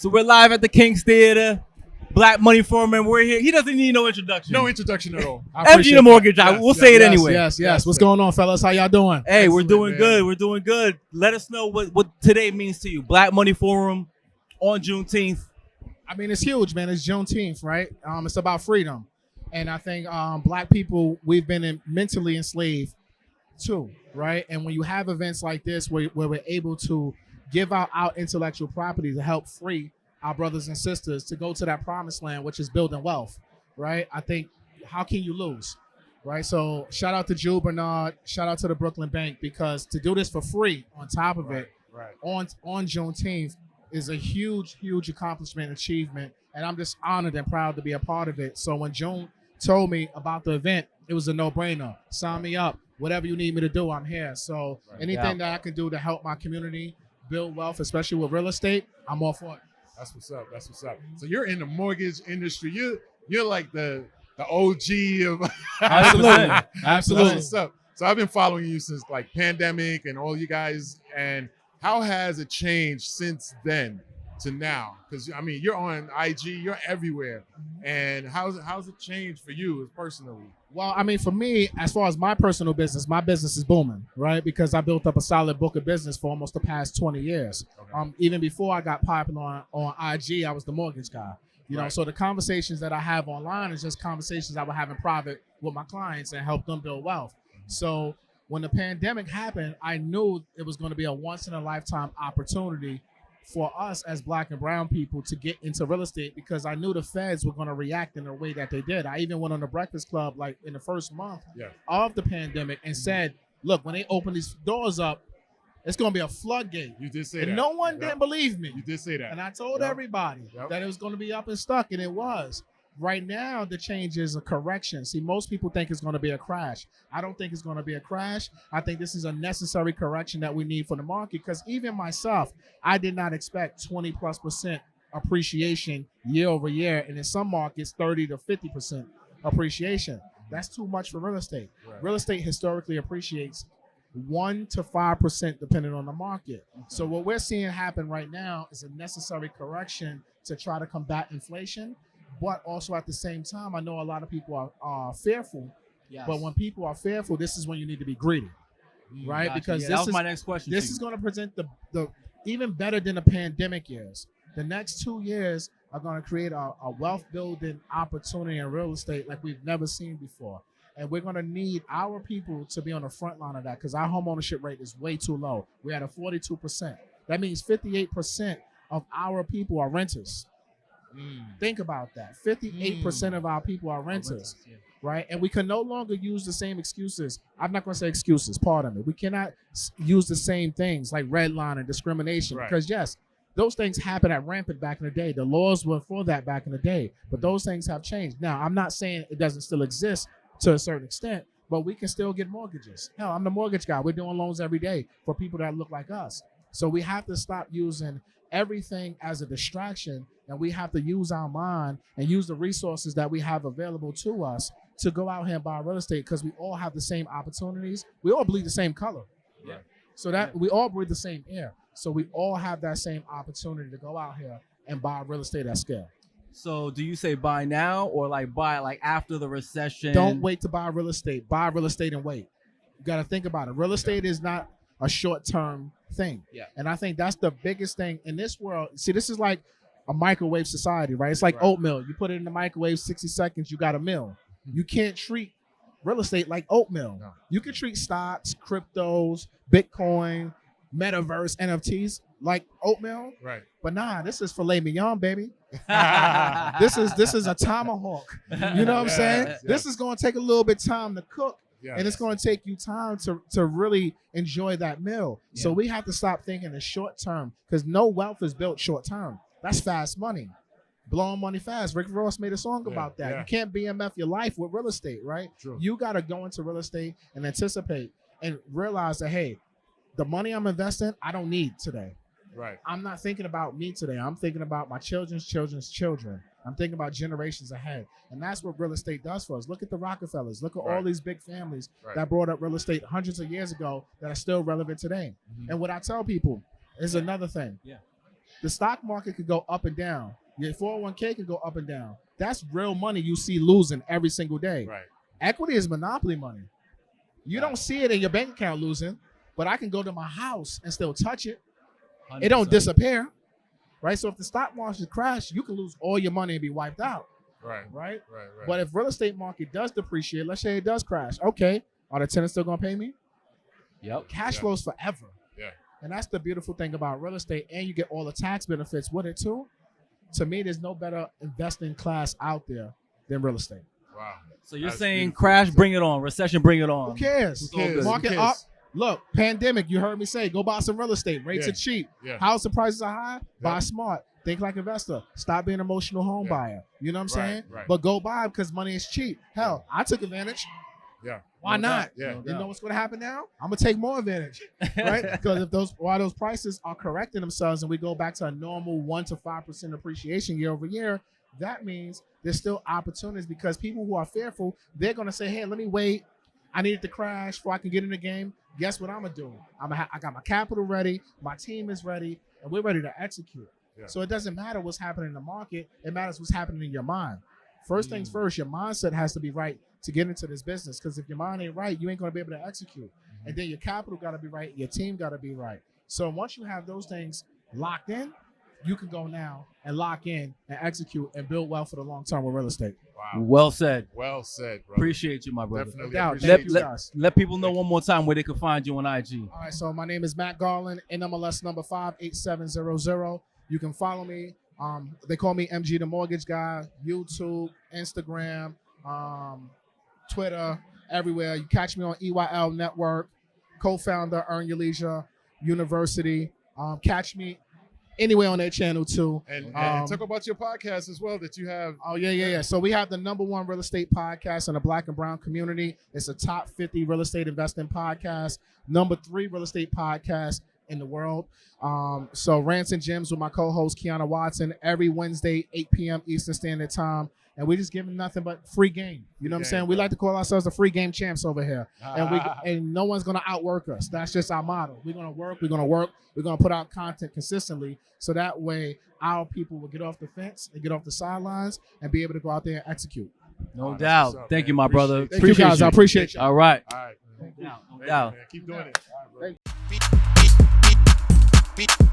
So we're live at the King's Theater, Black Money Forum, and we're here. He doesn't need no introduction. No introduction at all. FG the Mortgage. We'll say it anyway. Yes. What's going on, fellas? How y'all doing? Hey, Excellent, we're doing man. good. We're doing good. Let us know what today means to you. Black Money Forum on Juneteenth. I mean, it's huge, man. It's Juneteenth, right? It's about freedom. And I think black people, we've been mentally enslaved too, right? And when you have events like this where we're able to give out our intellectual property to help free our brothers and sisters to go to that promised land, which is building wealth, right? I think, how can you lose, right? So shout out to Jules Bernard, shout out to the Brooklyn Bank, because to do this for free on top of it, on Juneteenth is a huge, huge accomplishment, achievement, and I'm just honored and proud to be a part of it. So when June told me about the event, it was a no-brainer. Sign me up. Whatever you need me to do, I'm here. So anything that I can do to help my community build wealth, especially with real estate, I'm all for it. That's what's up. That's what's up. So you're in the mortgage industry. You're like the OG of Absolutely. That's what's up. So I've been following you since like pandemic and all you guys. And how has it changed since then to now? Because I mean, you're on IG, you're everywhere. And how's it changed for you personally? Well, I mean, for me, as far as my personal business, my business is booming, right? Because I built up a solid book of business for almost the past 20 years. Okay. Even before I got popular on IG, I was the mortgage guy. You know, so the conversations that I have online is just conversations I would have in private with my clients and help them build wealth. So when the pandemic happened, I knew it was going to be a once-in-a-lifetime opportunity for us as black and brown people to get into real estate, because I knew the feds were going to react in the way that they did. I even went on the Breakfast Club like in the first month of the pandemic and said, look, when they open these doors up, it's going to be a floodgate. You did say and that. no one didn't believe me. You did say that. And I told everybody that it was going to be up and stuck, and it was. Right now, the change is a correction. See, most people think it's going to be a crash. I don't think it's going to be a crash. I think this is a necessary correction that we need for the market, because even myself, I did not expect 20+% appreciation year over year, and in some markets, 30 to 50% appreciation. That's too much for real estate. Right. Real estate historically appreciates 1 to 5% depending on the market. So what we're seeing happen right now is a necessary correction to try to combat inflation. But also at the same time, I know a lot of people are fearful. Yes. But when people are fearful, this is when you need to be greedy, right? Gotcha. Because that was my next question. This is going to present the even better than the pandemic years. The next 2 years are going to create a wealth building opportunity in real estate like we've never seen before. And we're going to need our people to be on the front line of that, because our home ownership rate is way too low. We're at a 42%. That means 58% of our people are renters. Think about that. 58% of our people are renters, right? And we can no longer use the same excuses. I'm not going to say excuses, pardon me. We cannot use the same things like redline and discrimination, because yes, those things happened at rampant back in the day. The laws were for that back in the day, but those things have changed. Now, I'm not saying it doesn't still exist to a certain extent, but we can still get mortgages. Hell, I'm the mortgage guy. We're doing loans every day for people that look like us. So we have to stop using everything as a distraction, and we have to use our mind and use the resources that we have available to us to go out here and buy real estate, because we all have the same opportunities. We all bleed the same color. Yeah. So that we all breathe the same air. So we all have that same opportunity to go out here and buy real estate at scale. So do you say buy now or like buy like after the recession? Don't wait to buy real estate. Buy real estate and wait. You got to think about it. Real estate is not a short-term thing. Yeah. And I think that's the biggest thing in this world. See, this is like a microwave society, right? It's like oatmeal. You put it in the microwave, 60 seconds, you got a meal. You can't treat real estate like oatmeal. No. You can treat stocks, cryptos, Bitcoin, metaverse, NFTs like oatmeal. Right. But nah, this is filet mignon, baby. This is a tomahawk. You know what I'm saying? Yes. This is going to take a little bit of time to cook. Yes. And it's going to take you time to really enjoy that meal. Yeah. So we have to stop thinking in short term, because no wealth is built short term. That's fast money. Blowing money fast. Rick Ross made a song about that. Yeah. You can't BMF your life with real estate, right? True. You got to go into real estate and anticipate and realize that, hey, the money I'm investing, I don't need today. Right. I'm not thinking about me today. I'm thinking about my children's children's children. I'm thinking about generations ahead. And that's what real estate does for us. Look at the Rockefellers. Look at all these big families that brought up real estate hundreds of years ago that are still relevant today. And what I tell people is another thing. Yeah. The stock market could go up and down. Your 401k could go up and down. That's real money you see losing every single day. Right. Equity is monopoly money. You don't see it in your bank account losing, but I can go to my house and still touch it. It don't 100%. disappear, right? So if the stock market crash, you can lose all your money and be wiped out, Right. right? Right. But if real estate market does depreciate, let's say it does crash, okay, are the tenants still gonna pay me? Yep. Cash Yeah. flows forever. Yeah. And that's the beautiful thing about real estate, and you get all the tax benefits with it too. To me, there's no better investing class out there than real estate. Wow. So you're That's saying beautiful. crash, bring it on. Recession, bring it on. Who cares? It's all good. Market Who up. cares? Look, pandemic, you heard me say, go buy some real estate. Rates Yeah. are cheap. Yeah. House prices are high. Buy Yeah. smart. Think like investor. Stop being an emotional home Yeah. buyer. You know what I'm Right, saying? right. But go buy because money is cheap. Hell, I took advantage. Yeah. Why No not? doubt. Yeah. No You know doubt. what's going to happen now? I'm going to take more advantage, right? Because if while those prices are correcting themselves and we go back to a normal 1 to 5% appreciation year over year, that means there's still opportunities because people who are fearful, they're going to say, hey, let me wait. I need it to crash before I can get in the game. Guess what I'm going to do? I got my capital ready. My team is ready, and we're ready to execute. Yeah. So it doesn't matter what's happening in the market. It matters what's happening in your mind. First things first, your mindset has to be right to get into this business because if your mind ain't right, you ain't going to be able to execute. And then your capital got to be right. Your team got to be right. So once you have those things locked in, you can go now and lock in and execute and build wealth for the long term with real estate. Wow. Well said. Well said, bro. Appreciate you, my brother. Definitely No doubt. appreciate Thank you. you, let, guys. let people know one more time where they can find you on IG. All right, so my name is Matt Garland, NMLS number 58700. You can follow me. They call me MG the Mortgage Guy. YouTube, Instagram, Twitter, everywhere. You catch me on EYL Network, co-founder Earn Your Leisure University. Catch me anywhere on their channel too. And Um, talk about your podcast as well that you have. Oh, yeah. So we have the #1 real estate podcast in the Black and Brown community. It's a top 50 real estate investing podcast, #3 real estate podcast in the world. So Rants and Gems with my co-host Kiana Watson every Wednesday, 8 p.m. Eastern Standard Time. And we just giving nothing but free game. You know what I'm Free saying? game, We bro. like to call ourselves the free game champs over here. And no one's gonna outwork us. That's just our motto. We're gonna work, we're gonna put out content consistently so that way our people will get off the fence and get off the sidelines and be able to go out there and execute. No Oh, that's doubt. what's up, Thank man. you, my brother. Appreciate Thank you guys. I appreciate you. All right. All right. No doubt. No Thank you, doubt. man. Keep doing it. All right, bro.